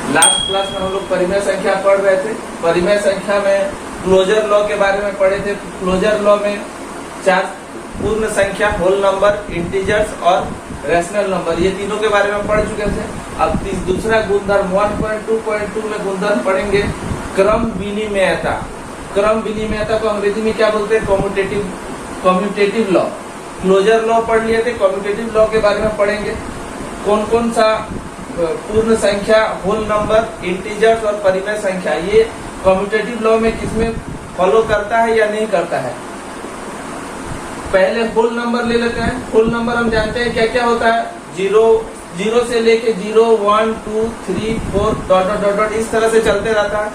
Last class में हम लोग परिमेय संख्या पढ़ रहे थे। परिमेय संख्या में क्लोजर लॉ के बारे में पढ़े थे। क्लोजर लॉ में 4 पूर्ण संख्या, होल नंबर, इंटीजर्स और रैशनल नंबर, ये तीनों के बारे में पढ़ चुके थे। अब दूसरा गुणधर्म 1.2.2 में गुणधर्म पढ़ेंगे क्रम विनिमेयता। क्रम विनिमेयता को अंग्रेजी में क्या बोलते हैं? Commutative law. क्लोजर लॉ पढ़ लिए थे, कम्यूटेटिव लॉ के बारे में पढ़ेंगे। कौन कौन सा पूर्ण संख्या, होल नंबर, इंटीजर्स और परिमेय संख्या, ये कम्यूटेटिव लॉ में किसमें फॉलो करता है या नहीं करता है। पहले होल नंबर ले लेते हैं। होल नंबर हम जानते हैं क्या क्या होता है। 0 से लेके 0, 1, 2, 3, 4 डॉट इस तरह से चलते रहता है।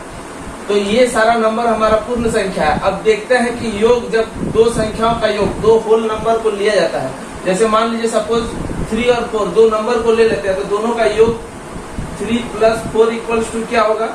तो ये सारा नंबर हमारा पूर्ण संख्या है। अब देखते हैं कि योग, जब दो संख्याओं का योग, दो होल नंबर को लिया जाता है, जैसे मान लीजिए सपोज 3 और 4 दो नंबर को ले लेते हैं, तो दोनों का योग 3 + 4 = क्या होगा?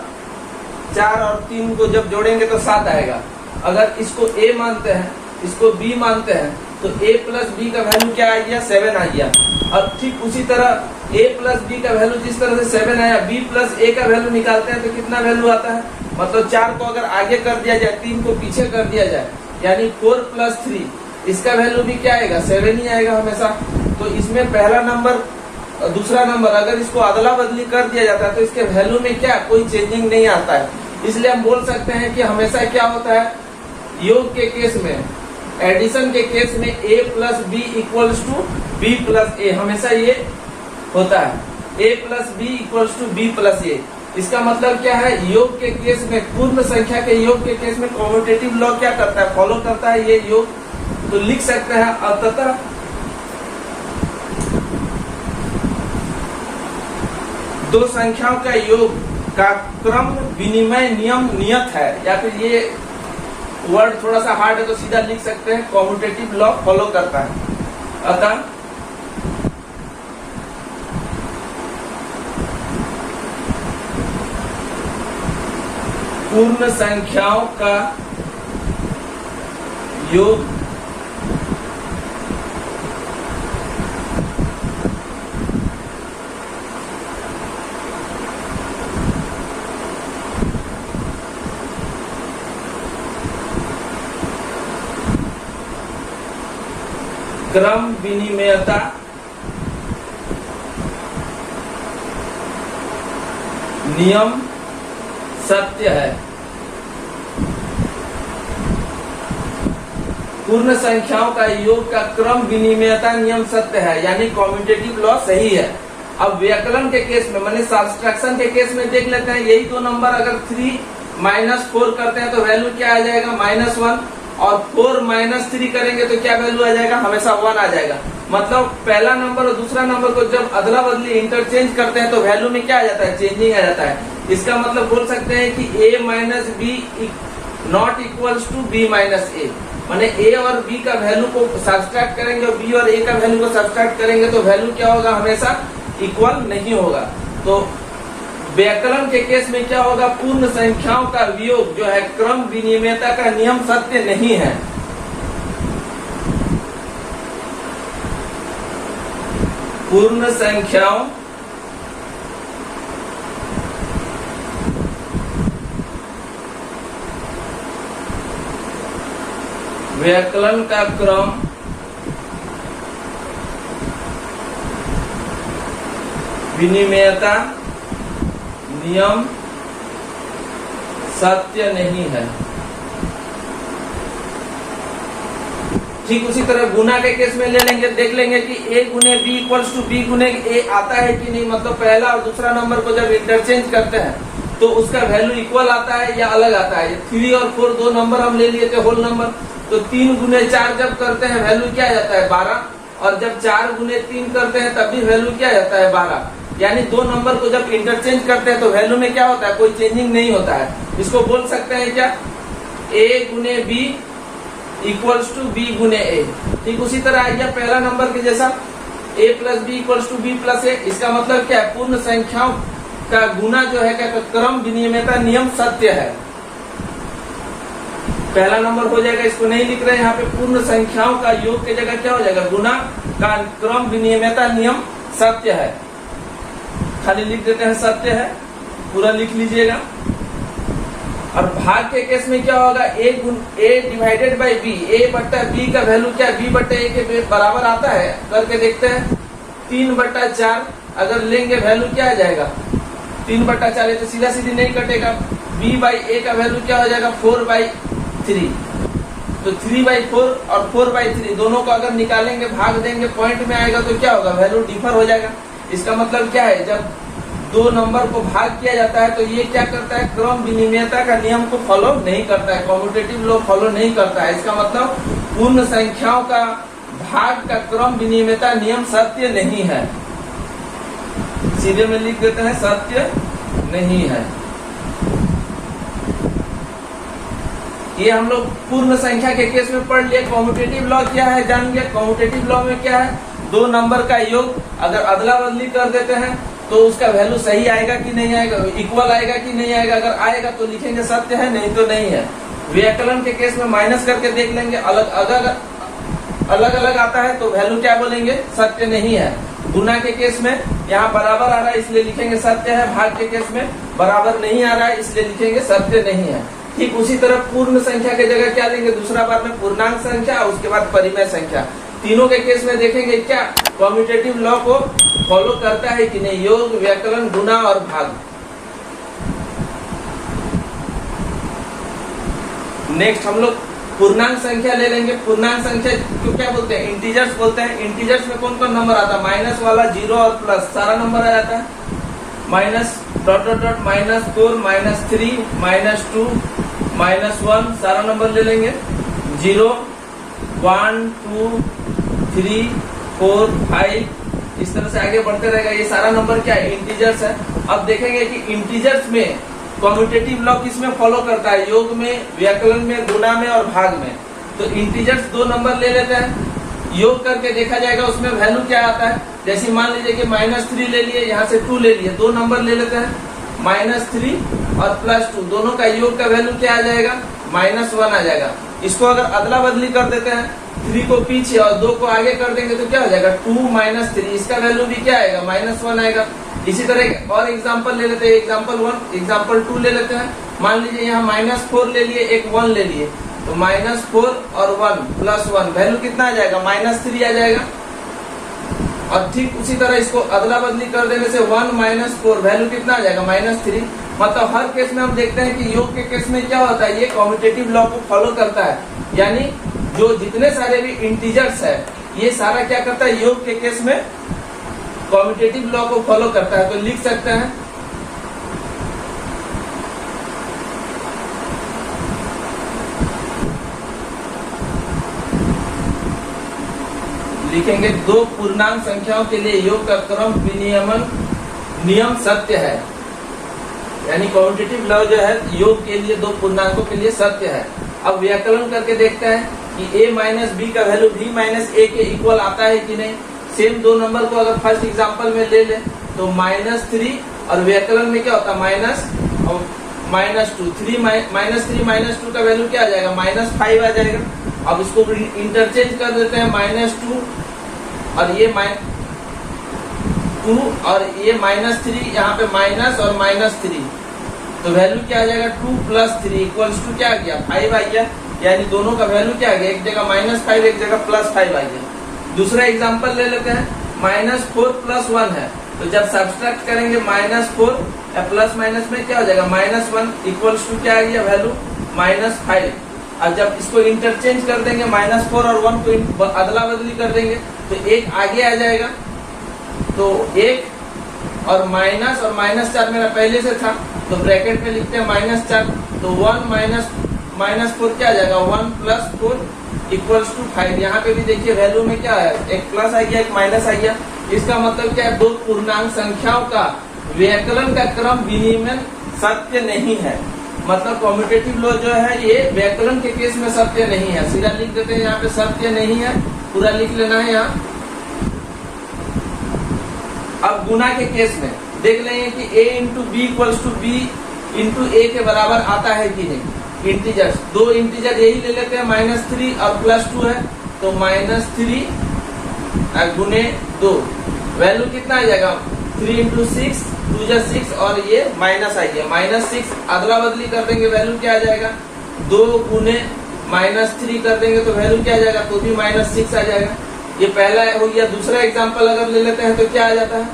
4 और 3 को जब जोड़ेंगे तो 7 आएगा। अगर इसको A मानते हैं, इसको B मानते हैं, तो A + B का वैल्यू क्या आ गया? 7 आ गया। और ठीक उसी तरह A + B का वैल्यू जिस तरह से 7 आया, B + A का वैल्यू निकालते हैं तो कितना वैल्यू आता है? मतलब 4 को अगर आगे कर दिया जाए, 3 को पीछे कर दिया जाए, यानी 4 + 3, इसका वैल्यू भी क्या आएगा? 7 ही आएगा हमेशा। तो इसमें पहला नंबर, दूसरा नंबर, अगर इसको अदला बदली कर दिया जाता है तो इसके वैल्यू में क्या कोई चेंजिंग नहीं आता है। इसलिए हम बोल सकते हैं कि हमेशा क्या होता है, योग के केस में, एडिशन के केस में A + B = B + A, हमेशा ये होता है। A + B = B + A। इसका मतलब क्या है? योग के केस में, पूर्ण संख्या के योग के केस में कम्यूटेटिव लॉ क्या करता है? फॉलो करता है ये योग। तो लिख सकते हैं अतः दो संख्याओं का योग का क्रम विनिमय नियम नियत है। या फिर ये वर्ड थोड़ा सा हार्ड है तो सीधा लिख सकते हैं कम्यूटेटिव लॉ फॉलो करता है। अतः पूर्ण संख्याओं का योग क्रम विनिमेयता नियम सत्य है। पूर्ण संख्याओं का योग का क्रम विनिमेयता नियम सत्य है, यानी कम्यूटेटिव लॉ सही है। अब व्यकलन के केस में, माने सब्ट्रैक्शन के केस में देख लेते हैं। यही दो नंबर अगर 3 - 4 करते हैं तो वैल्यू क्या आ जाएगा? -1। और 4 - 3 करेंगे तो क्या वैल्यू आ जाएगा? हमेशा 1 आ जाएगा। मतलब पहला नंबर और दूसरा नंबर को जब अदला बदली इंटरचेंज करते हैं तो वैल्यू में क्या आ जाता है? चेंजिंग आ जाता है। इसका मतलब बोल सकते हैं कि A - B ≠ B - A, माने A और B का वैल्यू को सब्ट्रैक्ट करेंगे और B और A का वैल्यू को सब्ट्रैक्ट करेंगे तो वैल्यू क्या होगा? हमेशा इक्वल नहीं होगा। तो व्यकलन के केस में क्या होगा? पूर्ण संख्याओं का वियोग जो है क्रम विनिमेयता का नियम सत्य नहीं है। पूर्ण संख्याओं व्यकलन का क्रम विनिमेयता नियम सत्य नहीं है। ठीक उसी तरह गुना के केस में ले लेंगे, देख लेंगे कि A × B = B × A आता है कि नहीं। मतलब पहला और दूसरा नंबर को जब इंटरचेंज करते हैं तो उसका वैल्यू इक्वल आता है या अलग आता है। 3 और 4 दो नंबर हम ले लिए थे होल नंबर, तो 3 × 4 जब करते हैं वैल्यू क्या आ जाता है? 12। और जब 4 × 3 करते हैं तब भी वैल्यू क्या आ जाता है? 12। यानी दो नंबर को जब इंटरचेंज करते हैं तो वैल्यू में क्या होता है? कोई चेंजिंग नहीं होता है। इसको बोल सकते हैं क्या? A × B = B × A। ठीक उसी तरह आ गया पहला नंबर के जैसा A + B = B + A। इसका मतलब क्या है? पूर्ण संख्याओं का गुना जो है क्या क्रम विनिमयता नियम सत्य है। पहला नंबर हो जाएगा, इसको नहीं लिख रहे हैं यहाँ पे, पूर्ण संख्याओं का योग की जगह क्या हो जाएगा, गुना का क्रम विनिमयता नियम सत्य है। खाली लिख देते हैं सत्य है, पूरा लिख लीजिएगा। और भाग के केस में क्या होगा, a divided by b, a बट्टा b का वैल्यू क्या b बट्टा a के बराबर आता है, करके देखते हैं। 3/4 अगर लेंगे वैल्यू क्या आ जाएगा, 3/4, ये तो सीधा सीधी नहीं कटेगा। b बाई a का वैल्यू क्या हो जाएगा, 4/3। तो 3/4 और 4/3 दोनों को अगर निकालेंगे, भाग देंगे, पॉइंट में आएगा तो क्या होगा, वैल्यू डिफर हो जाएगा। इसका मतलब क्या है, जब दो नंबर को भाग किया जाता है तो ये क्या करता है, क्रम विनिमयता का नियम को फॉलो नहीं करता है, कॉम्यूटेटिव लॉ फॉलो नहीं करता है। इसका मतलब पूर्ण संख्याओं का भाग का क्रम विनिमयता नियम सत्य नहीं है। सीधे में लिख देते हैं सत्य नहीं है। ये हम लोग पूर्ण संख्या के केस में पढ़ लिए। कॉम्यूटेटिव लॉ क्या है जान गए। कॉम्यूटेटिव लॉ में क्या है, दो नंबर का योग अगर अदला बदली कर देते हैं तो उसका वैल्यू सही आएगा कि नहीं आएगा, इक्वल आएगा कि नहीं आएगा। अगर आएगा तो लिखेंगे सत्य है, नहीं तो नहीं है। व्याकलन के केस में माइनस करके देख लेंगे, अलग अलग आता है तो वैल्यू क्या बोलेंगे, सत्य नहीं है। गुना के केस में यहाँ बराबर आ रहा है इसलिए लिखेंगे सत्य है, भाग के केस में बराबर नहीं आ रहा है इसलिए लिखेंगे सत्य नहीं है। ठीक उसी तरह पूर्ण संख्या की जगह क्या देंगे, दूसरा बार में पूर्णांक संख्या, उसके बाद परिमेय संख्या। तीनों के केस में देखेंगे क्या कॉम्यूटेटिव लॉ को फॉलो करता है कि नहीं, योग, व्याकलन, गुना और भाग। नेक्स्ट हम लोग पूर्णांक संख्या ले लेंगे। पूर्णांक संख्या को क्या बोलते हैं, इंटीजर्स बोलते हैं। इंटीजर्स में कौन कौन नंबर आता है, माइनस वाला, जीरो और प्लस, सारा नंबर आ जाता है। माइनस डॉट डॉट डॉट -4, -3, -2, -1 सारा नंबर ले लेंगे। 0, 1, 2, 3, 4, 5 इस तरह से आगे बढ़ते रहेगा। ये सारा नंबर क्या है, इंटीजर्स है। अब देखेंगे कि इंटीजर्स में कॉम्यूटेटिव लॉ किसमें फॉलो करता है, योग में, व्याकरण में, गुणा में और भाग में। तो इंटीजर्स दो नंबर ले लेते हैं, योग करके देखा जाएगा उसमें वैल्यू क्या आता है। जैसे मान लीजिए कि -3 ले लिए, यहाँ से 2 ले लिए, दो नंबर ले लेते हैं, -3 और +2 दोनों का योग का वैल्यू क्या आ जाएगा, -1 आ जाएगा। इसको अगर अदला बदली कर देते हैं, 3 को पीछे और 2 को आगे कर देंगे तो क्या हो जाएगा, 2 - 3, इसका वैल्यू भी क्या आएगा, -1 आएगा। इसी तरह और एग्जांपल ले लेते हैं, एग्जांपल 1, एग्जांपल 2 ले लेते हैं। मान लीजिए यहाँ -4 ले लिए, एक 1 ले लिए, तो -4 और 1 +1 वैल्यू कितना आ जाएगा, -3 आ जाएगा। और ठीक उसी तरह इसको अदला बदली कर देने से 1 - 4 वैल्यू कितना आ जाएगा, -3। मतलब हर केस में हम देखते हैं कि योग के केस में क्या होता है, ये कॉम्यूटेटिव लॉ को फॉलो करता है। यानी जो जितने सारे भी इंटीजर्स है ये सारा क्या करता है, योग के केस में कॉम्यूटेटिव लॉ को फॉलो करता है। तो लिख सकते हैं लिखेंगे दो पूर्णांक संख्याओं के लिए योग का क्रम विनियमन नियम सत्य है। यानी कॉम्यूटेटिव लॉ जो है योग के लिए दो पूर्णांकों के लिए सत्य है। अब व्याकलन करके देखते हैं कि a माइनस बी का वैल्यू b माइनस ए के इक्वल आता है कि नहीं। सेम दो नंबर को अगर फर्स्ट एग्जांपल में ले ले तो -3 और व्याकलन में क्या होता है माइनस और -2, -3 का वैल्यू क्या आ जाएगा, -5 आ जाएगा। अब इसको इंटरचेंज कर देते हैं, -2 और ये -2 और ये -3, यहाँ पे माइनस और -3, तो वैल्यू क्या आ जाएगा, 2 + 3 इक्वल्स टू क्या आ गया, 5 आ गया। यानी दोनों का वैल्यू क्या आ गया, एक जगह -5 एक जगह +5 आ गया। दूसरा एग्जांपल ले लेते हैं, -4 + 1 है, तो जब सब्सट्रैक्ट करेंगे -4 या प्लस माइनस में क्या हो जाएगा, -1 इक्वल्स टू क्या आ गया वैल्यू, -5। और जब इसको इंटरचेंज कर देंगे, -4 और 1 को अदला बदली कर देंगे तो एक आगे आ जाएगा। तो 1 और -4 मेरा पहले से था तो ब्रैकेट में लिखते हैं -4, तो 1 -4 क्या आ जाएगा, 1 + 4 इक्वल्स टू 5। यहाँ पे भी देखिए वैल्यू में क्या है, एक प्लस आ गया, एक माइनस आ गया। इसका मतलब क्या है, दो पूर्णांक संख्याओं का व्याकलन का क्रम विनिमय सत्य नहीं है। मतलब कॉम्यूटेटिव लॉ जो है ये व्याकलन के केस में सत्य नहीं है। सीधा लिख देते हैं यहाँ पे सत्य नहीं है, पूरा लिख लेना है यहाँ। अब गुना के केस में देख लेंगे कि a into B equals to B into A के बराबर आता है कि नहीं। इंटीजर्स, दो इंटीजर यही ले लेते हैं, -3 और +2 है, तो -3 गुने 2, वैल्यू कितना आ जाएगा 3 इंटू 6, 2 जा 6 और ये माइनस आई है, -6 अदला बदली कर देंगे, वैल्यू क्या आ जाएगा 2 गुने -3 कर देंगे तो वैल्यू क्या आ जाएगा, तो भी -6 आ जाएगा। ये पहला हो गया। दूसरा एग्जांपल अगर ले लेते हैं तो क्या आ जाता है,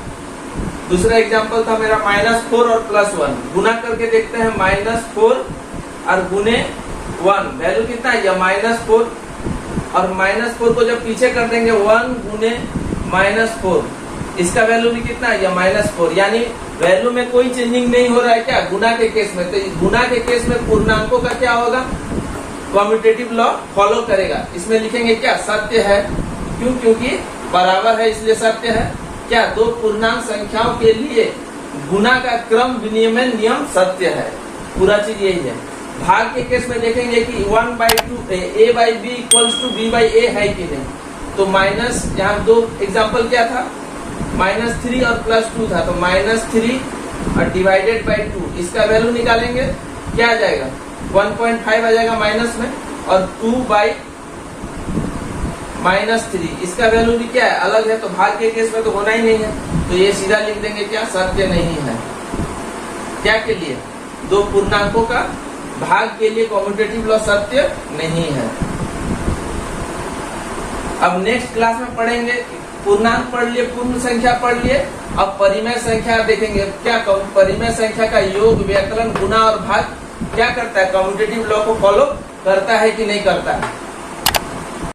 दूसरा एग्जांपल था मेरा -4 और +1, गुना करके देखते हैं, -4 और गुने 1, वैल्यू कितना है -4 और -4 को जब पीछे कर देंगे 1 गुने -4, इसका वैल्यू भी कितना है -4, यानी वैल्यू में कोई चेंजिंग नहीं हो रहा है क्या गुना के केस में। तो गुना के केस में पूर्णांकों का क्या होगा, कम्यूटेटिव लॉ फॉलो करेगा। इसमें लिखेंगे क्या, सत्य है, क्यों, क्योंकि बराबर है इसलिए सत्य है। क्या, दो पूर्णांक संख्याओं के लिए गुना का क्रम विनिमय नियम सत्य है, पूरा चीज यही है। भाग के केस में देखेंगे कि 1/2 a by B equals to b by A है कि नहीं, तो माइनस, यहाँ दो एग्जाम्पल क्या था, -3 और +2 था, तो -3 और डिवाइडेड बाई 2, इसका वैल्यू निकालेंगे, क्या आ जाएगा 1.5 आ जाएगा माइनस में, और 2 बाई -3, इसका वैल्यू भी क्या है, अलग है, तो भाग के केस में तो होना ही नहीं है, तो ये सीधा लिख देंगे क्या, सत्य नहीं है। क्या के लिए, दो पूर्णांकों का भाग के लिए कम्यूटेटिव लॉ सत्य नहीं है। अब नेक्स्ट क्लास में पढ़ेंगे, पूर्णांक पढ़ लिए, पूर्ण संख्या पढ़ लिए, अब परिमेय संख्या देखेंगे। क्या परिमेय संख्या का योग, व्यकलन, गुणा और भाग क्या करता है, कम्यूटेटिव लॉ को फॉलो करता है कि नहीं करता है।